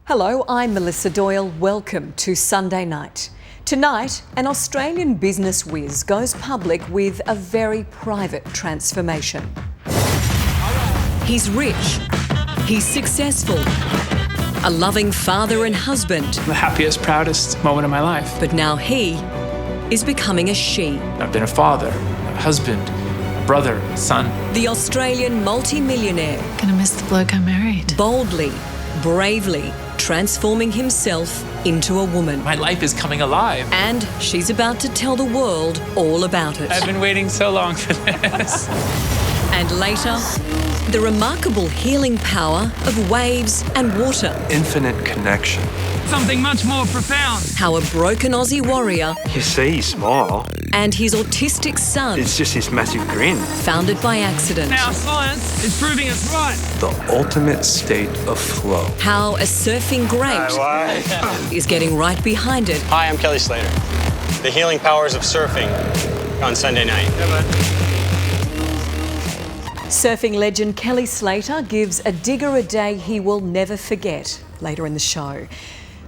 Hello, I'm Melissa Doyle. Welcome to Sunday Night. Tonight, an Australian business whiz goes public with a very private transformation. He's rich, he's successful, a loving father and husband. The happiest, proudest moment of my life. But now he is becoming a she. I've been a father, a husband, a brother, a son. The Australian multi-millionaire. Gonna miss the bloke I married. Boldly, bravely transforming himself into a woman. My life is coming alive. And she's about to tell the world all about it. I've been waiting so long for this. And later, the remarkable healing power of waves and water. Infinite connection. Something much more profound. How a broken Aussie warrior You see, smile. and his autistic son, It's just this massive grin. founded by accident. Now science is proving us right. The ultimate state of flow. How a surfing great is getting right behind it. Hi, I'm Kelly Slater. The healing powers of surfing on Sunday night. Surfing legend Kelly Slater gives a digger a day he will never forget later in the show.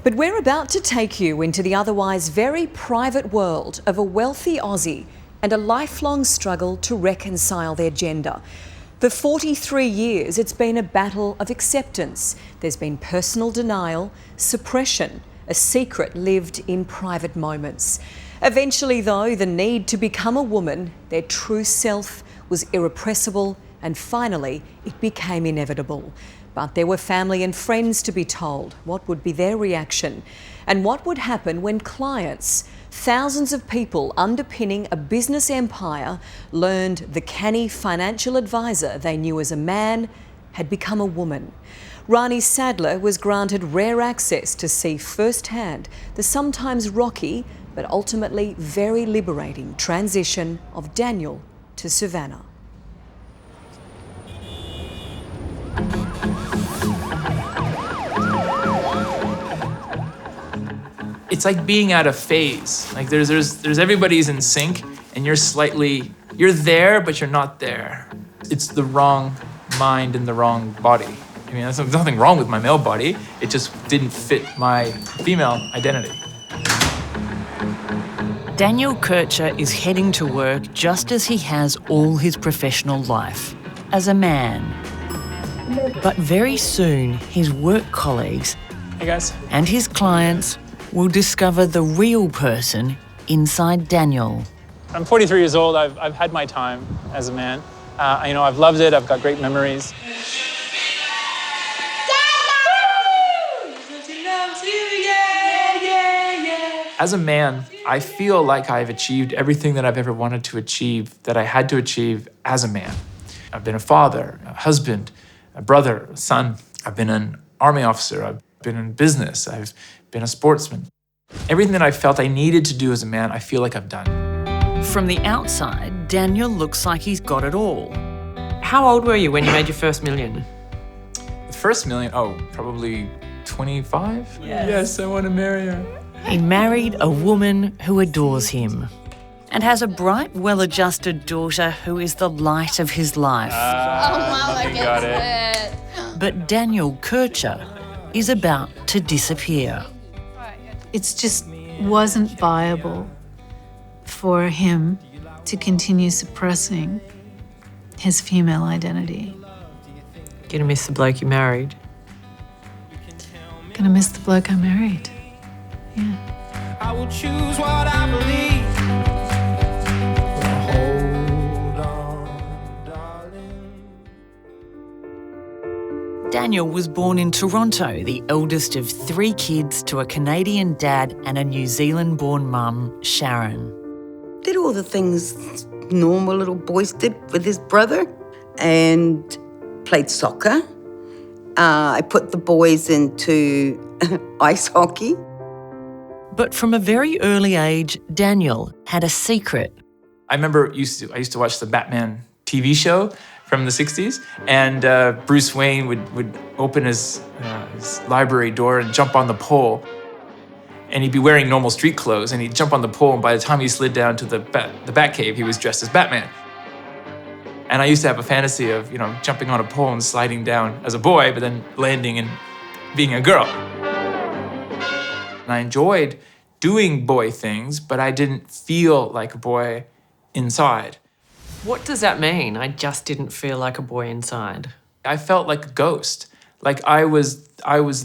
But we're about to take you into the otherwise very private world of a wealthy Aussie and a lifelong struggle to reconcile their gender. For 43 years, it's been a battle of acceptance. There's been personal denial, suppression, a secret lived in private moments. Eventually, though, the need to become a woman, their true self, was irrepressible, and finally, it became inevitable. But there were family and friends to be told what would be their reaction and what would happen when clients, thousands of people underpinning a business empire, learned the canny financial advisor they knew as a man had become a woman. Rani Sadler was granted rare access to see firsthand the sometimes rocky but ultimately very liberating transition of Daniel to Savannah. It's like being out of phase. Like there's everybody's in sync and you're there, but you're not there. It's the wrong mind and the wrong body. I mean, there's nothing wrong with my male body. It just didn't fit my female identity. Daniel Kircher is heading to work just as he has all his professional life, as a man. But very soon, his work colleagues Hey guys. and his clients will discover the real person inside Daniel. I'm 43 years old. I've had my time as a man. I've loved it. I've got great memories. As a man, I feel like I've achieved everything that I've ever wanted to achieve, that I had to achieve as a man. I've been a father, a husband, a brother, a son. I've been an army officer. I've been in business. I've been a sportsman. Everything that I felt I needed to do as a man, I feel like I've done. From the outside, Daniel looks like he's got it all. How old were you when you made your first million? The first million, probably 25? Yes, I want to marry her. He married a woman who adores him and has a bright, well-adjusted daughter who is the light of his life. Got it. But Daniel Kircher is about to disappear. It just wasn't viable for him to continue suppressing his female identity. Gonna miss the bloke you married. Gonna miss the bloke I married. Yeah. I will choose what I believe. Hold on, darling. Daniel was born in Toronto, the eldest of 3 kids to a Canadian dad and a New Zealand-born mum, Sharyn. Did all the things normal little boys did with his brother and played soccer. I put the boys into ice hockey. But from a very early age, Daniel had a secret. I remember I used to watch the Batman TV show from the 60s, and Bruce Wayne would open his library door and jump on the pole. And he'd be wearing normal street clothes, and he'd jump on the pole, and by the time he slid down to the Batcave, he was dressed as Batman. And I used to have a fantasy of, jumping on a pole and sliding down as a boy, but then landing and being a girl. And I enjoyed doing boy things, but I didn't feel like a boy inside. What does that mean? I just didn't feel like a boy inside. I felt like a ghost. Like I was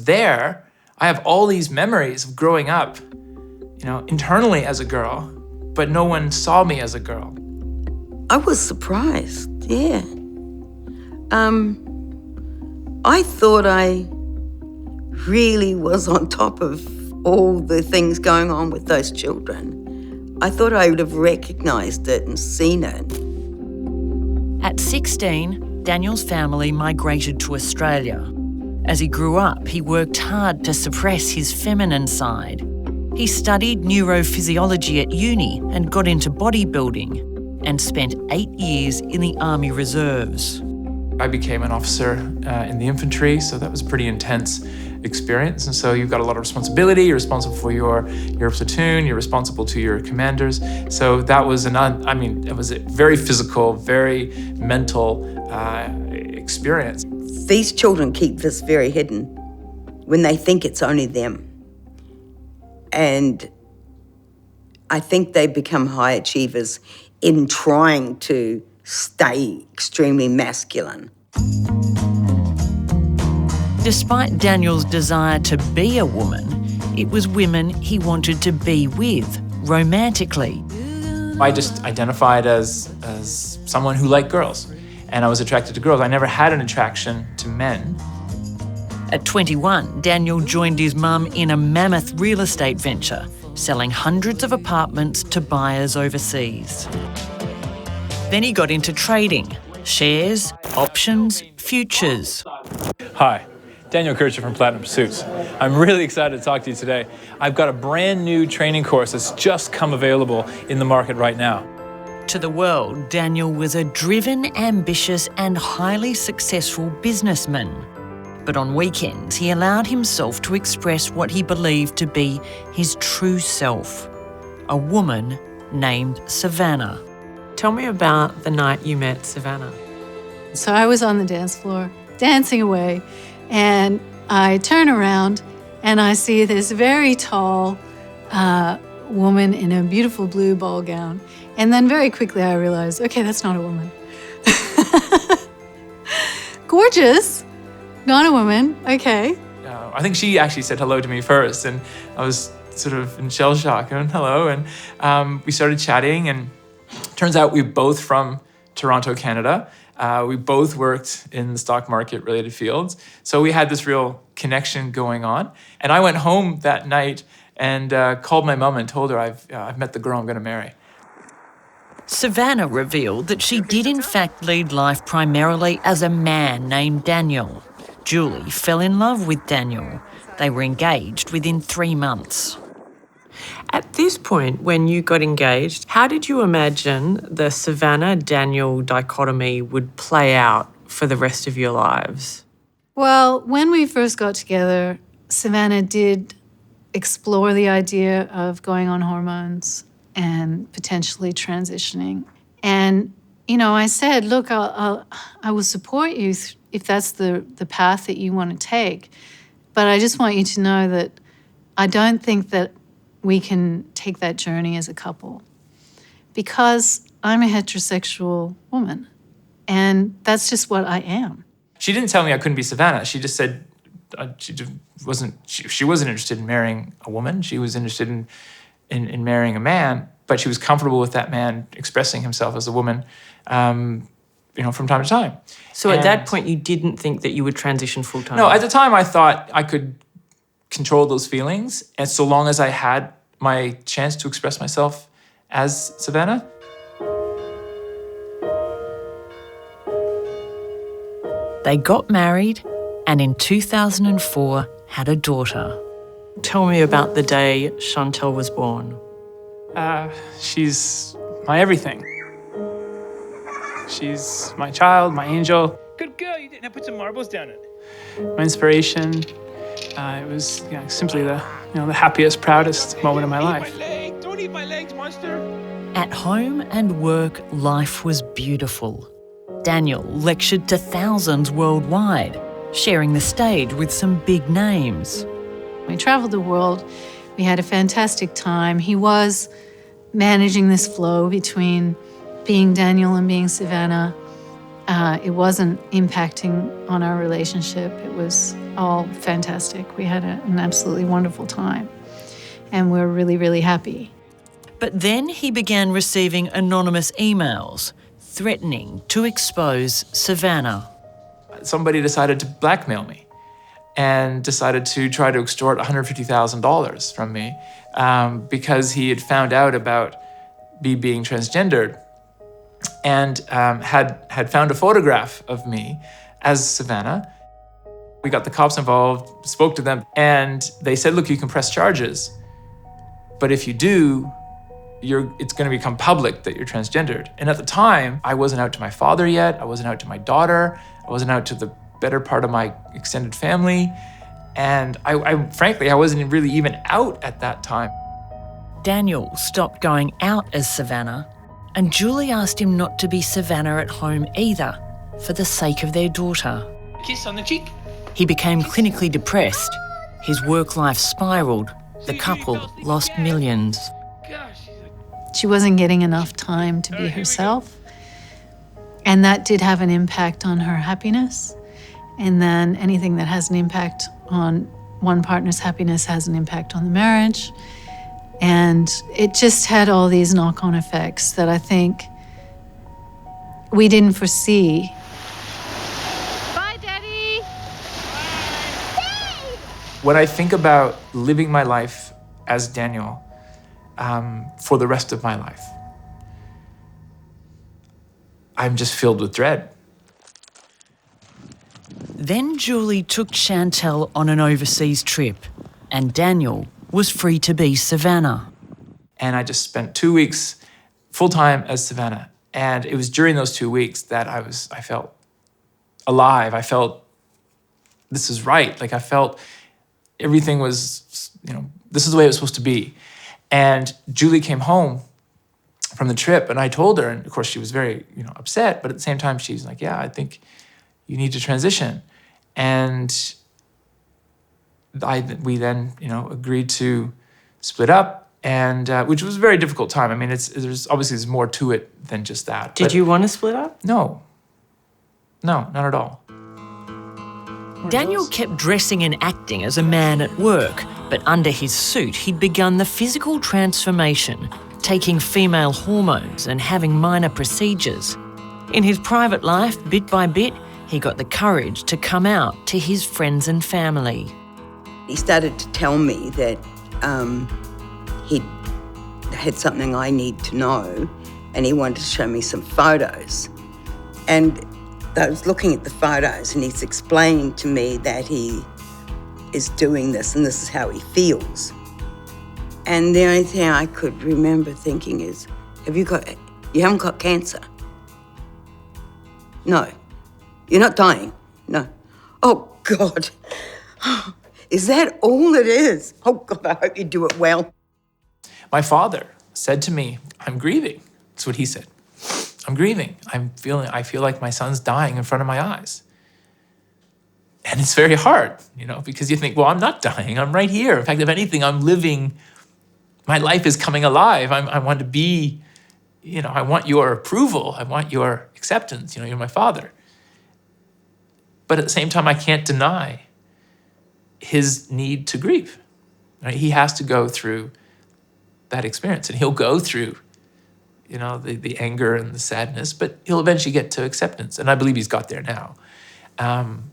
there. I have all these memories of growing up, internally as a girl, but no one saw me as a girl. I was surprised, yeah. I thought I really was on top of all the things going on with those children. I thought I would have recognised it and seen it. At 16, Daniel's family migrated to Australia. As he grew up, he worked hard to suppress his feminine side. He studied neurophysiology at uni and got into bodybuilding and spent 8 years in the Army Reserves. I became an officer in the infantry, so that was a pretty intense experience. And so you've got a lot of responsibility. You're responsible for your platoon. You're responsible to your commanders. So that was it was a very physical, very mental experience. These children keep this very hidden when they think it's only them. And I think they become high achievers in trying to stay extremely masculine. Despite Daniel's desire to be a woman, it was women he wanted to be with, romantically. I just identified as someone who liked girls, and I was attracted to girls. I never had an attraction to men. At 21, Daniel joined his mum in a mammoth real estate venture, selling hundreds of apartments to buyers overseas. Then he got into trading, shares, options, futures. Hi, Daniel Kircher from Platinum Pursuits. I'm really excited to talk to you today. I've got a brand new training course that's just come available in the market right now. To the world, Daniel was a driven, ambitious and highly successful businessman. But on weekends, he allowed himself to express what he believed to be his true self, a woman named Savannah. Tell me about the night you met Savannah. So I was on the dance floor, dancing away, and I turn around and I see this very tall woman in a beautiful blue ball gown. And then very quickly I realized, okay, that's not a woman. Gorgeous, not a woman, okay. I think she actually said hello to me first, and I was sort of in shell shock, and hello, and we started chatting, and turns out we're both from Toronto, Canada. We both worked in the stock market related fields. So we had this real connection going on. And I went home that night and called my mum and told her I've met the girl I'm going to marry. Savannah revealed that she did in fact lead life primarily as a man named Daniel. Julie fell in love with Daniel. They were engaged within 3 months. At this point, when you got engaged, how did you imagine the Savannah-Daniel dichotomy would play out for the rest of your lives? Well, when we first got together, Savannah did explore the idea of going on hormones and potentially transitioning. And, I said, look, I will support you if that's the path that you want to take. But I just want you to know that I don't think that we can take that journey as a couple because I'm a heterosexual woman and that's just what I am. She didn't tell me I couldn't be Savannah. She just said she wasn't interested in marrying a woman. She was interested in marrying a man, but she was comfortable with that man expressing himself as a woman, from time to time. So at that point, you didn't think that you would transition full-time? No, at the time I thought I could control those feelings, and so long as I had my chance to express myself as Savannah. They got married and in 2004 had a daughter. Tell me about the day Chantel was born. She's my everything. She's my child, my angel. Good girl, you didn't put some marbles down it. My inspiration. It was simply the happiest, proudest moment of my life. Don't eat my legs, monster! At home and work, life was beautiful. Daniel lectured to thousands worldwide, sharing the stage with some big names. We traveled the world We had a fantastic time. He was managing this flow between being Daniel and being Savannah. It wasn't impacting on our relationship. It was all fantastic. We had an absolutely wonderful time, and we're really, really happy. But then he began receiving anonymous emails threatening to expose Savannah. Somebody decided to blackmail me and decided to try to extort $150,000 from me because he had found out about me being transgendered and had found a photograph of me as Savannah. We got the cops involved, spoke to them, and they said, look, you can press charges, but if you do, it's going to become public that you're transgendered. And at the time, I wasn't out to my father yet, I wasn't out to my daughter, I wasn't out to the better part of my extended family, and frankly, I wasn't really even out at that time. Daniel stopped going out as Savannah, and Julie asked him not to be Savannah at home either, for the sake of their daughter. Kiss on the cheek. He became clinically depressed. His work life spiralled. The couple lost millions. She wasn't getting enough time to be herself, and that did have an impact on her happiness. And then anything that has an impact on one partner's happiness has an impact on the marriage. And it just had all these knock-on effects that I think we didn't foresee. Bye, Daddy. When I think about living my life as Daniel for the rest of my life, I'm just filled with dread. Then Julie took Chantel on an overseas trip, and Daniel was free to be Savannah. And I just spent 2 weeks full-time as Savannah. And it was during those 2 weeks that I felt alive. I felt this is right. Like I felt everything was, this is the way it was supposed to be. And Julie came home from the trip and I told her, and of course she was very, upset, but at the same time she's like, yeah, I think you need to transition. And we then, agreed to split up, and which was a very difficult time. I mean, there's more to it than just that. Did you want to split up? No, not at all. Daniel kept dressing and acting as a man at work, but under his suit, he'd begun the physical transformation, taking female hormones and having minor procedures. In his private life, bit by bit, he got the courage to come out to his friends and family. He started to tell me that he had something I need to know, and he wanted to show me some photos. And I was looking at the photos and he's explaining to me that he is doing this and this is how he feels. And the only thing I could remember thinking is, you haven't got cancer? No. You're not dying? No. Oh, God. Is that all it is? Oh, God, I hope you do it well. My father said to me, I'm grieving. That's what he said. I'm grieving. I feel like my son's dying in front of my eyes. And it's very hard, because you think, well, I'm not dying. I'm right here. In fact, if anything, I'm living. My life is coming alive. I want to be, I want your approval. I want your acceptance. You're my father. But at the same time, I can't deny his need to grieve. Right? He has to go through that experience, and he'll go through, the anger and the sadness, but he'll eventually get to acceptance, and I believe he's got there now. And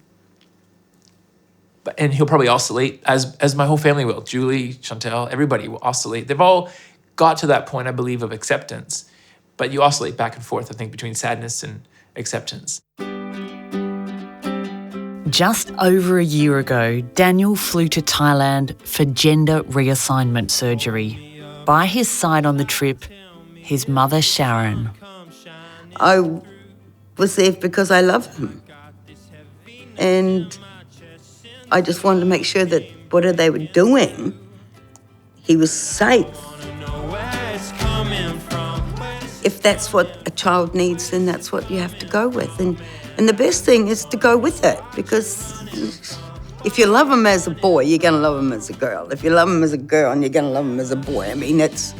he'll probably oscillate, as my whole family will. Julie, Chantel, everybody will oscillate. They've all got to that point, I believe, of acceptance, but you oscillate back and forth, I think, between sadness and acceptance. Just over a year ago, Daniel flew to Thailand for gender reassignment surgery. By his side on the trip, his mother, Sharyn. I was there because I love him. And I just wanted to make sure that whatever they were doing, he was safe. If that's what a child needs, then that's what you have to go with. And the best thing is to go with it, because If you love him as a boy, you're going to love him as a girl. If you love him as a girl, and you're going to love him as a boy. I mean, it's